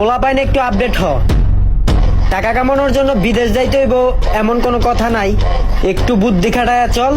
পোলাপাইন একটু আপডেট হ। টাকা কামানোর জন্য বিদেশ যাইতে হইব এমন কোনো কথা নাই। একটু বুদ্ধি খাটায়া চল।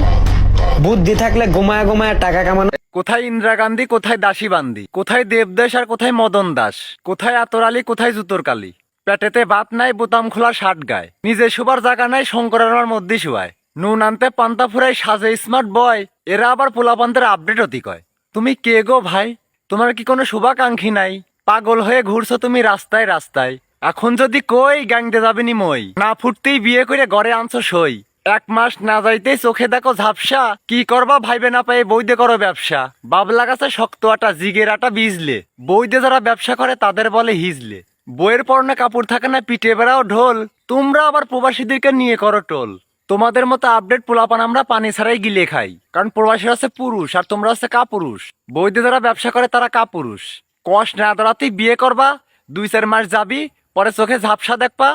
বুদ্ধি থাকলে ঘুমায়া ঘুমায়া টাকা কামানো। কোথায় ইন্দিরা গান্ধী, কোথায় দাসী বান্দি, কোথায় দেবদেশ আর কোথায় মদন দাস, কোথায় আতর আলী, কোথায় জুতোর কালি। পেটেতে ভাত নাই, বোতাম খোলা শার্ট গায়, নিজে শোবার জায়গা নাই, শঙ্করার মধ্যে শুয়ায়। নুন আনতে পান্তা ফুরাই সাজে স্মার্ট বয়, এরা আবার পোলাপান্তের আপডেট অতি কয়। তুমি কে গো ভাই? তোমার কি কোনো শুভাকাঙ্ক্ষী নাই? পাগল হয়ে ঘুরছো তুমি রাস্তায় রাস্তায়। এখন যদি কই গ্যাংতে যাবেনি মই, না ফুটতেই বিয়ে করে ঘরে আনছো সই। 1 মাস না যাইতেই চোখে দেখো ঝাপসা, কি করবা ভাইবে না পায়ে বইদে করো ব্যবসা। বাবলা গাছে শক্ত আটা, জিগের আটা বিজলে, বইদে যারা ব্যবসা করে তাদের বলে হিজলে। বইয়ের পরনে কাপড় থাকে না, পিঠে বেড়াও ঢোল, তোমরা আবার প্রবাসীদেরকে নিয়ে করো টোল। তোমাদের মতো আপডেট পোলাপান আমরা পানি ছাড়াই গিলে খাই, কারণ প্রবাসী হচ্ছে পুরুষ আর তোমরা হচ্ছে কাপুরুষ। বইদে যারা ব্যবসা করে তারা কাপুরুষ। কষ্ট না দাঁড়াতেই বিয়ে করবা, 2-4 মাস যাবি, পরে চোখে ঝাপসা দেখবা,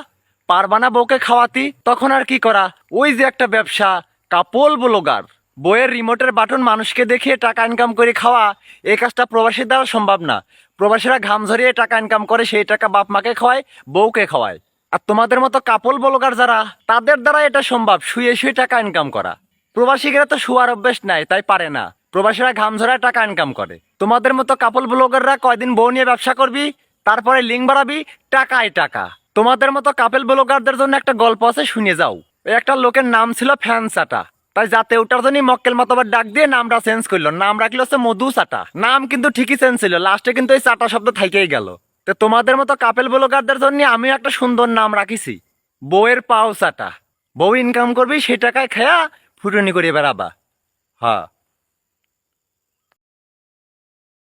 পারবা না বউকে খাওয়াতি, তখন আর কি করা? ওই যে একটা ব্যবসা, কাপল ব্লগার। বইয়ের রিমোটের বাটন মানুষকে দেখিয়ে টাকা ইনকাম করে খাওয়া, এই কাজটা প্রবাসীর দ্বারা সম্ভব না। প্রবাসীরা ঘাম ঝরিয়ে টাকা ইনকাম করে, সেই টাকা বাপ মাকে খাওয়ায়, বউকে খাওয়ায়। আর তোমাদের মতো কাপল ব্লগার যারা, তাদের দ্বারা এটা সম্ভব, শুয়ে শুয়ে টাকা ইনকাম করা। প্রবাসীরা তো শুয়ার অভ্যেস নাই, তাই পারে না। প্রবাসীরা ঘাম ঝরায় টাকা ইনকাম করে। তোমাদের মতো কাপল ব্লগাররা কয়দিন বউ নিয়ে ব্যবসা করবি, তারপরে লিঙ্ক বাড়াবি, টাকায় টাকা। তোমাদের মতো কাপেল ব্লগারদের জন্য একটা গল্প আছে, শুনে যাও। ওই একটা লোকের নাম ছিল ফ্যান চাটা, তাই যাতে ওটার জন্য মক্কেল মাতবার ডাক দিয়ে নামটা চেঞ্জ করলো, নাম রাখলো হচ্ছে মধু চাটা। নাম কিন্তু ঠিকই চেঞ্জ ছিল, লাস্টে কিন্তু এই চাটা শব্দ থাইকেই গেল। তো তোমাদের মতো কাপেল ব্লগারদের জন্য আমি একটা সুন্দর নাম রাখিছি, বউয়ের পাও চাটা। বউ ইনকাম করবি, সে টাকায় খেয়া ফুটনি করে বেড়াবা। হ্যাঁ।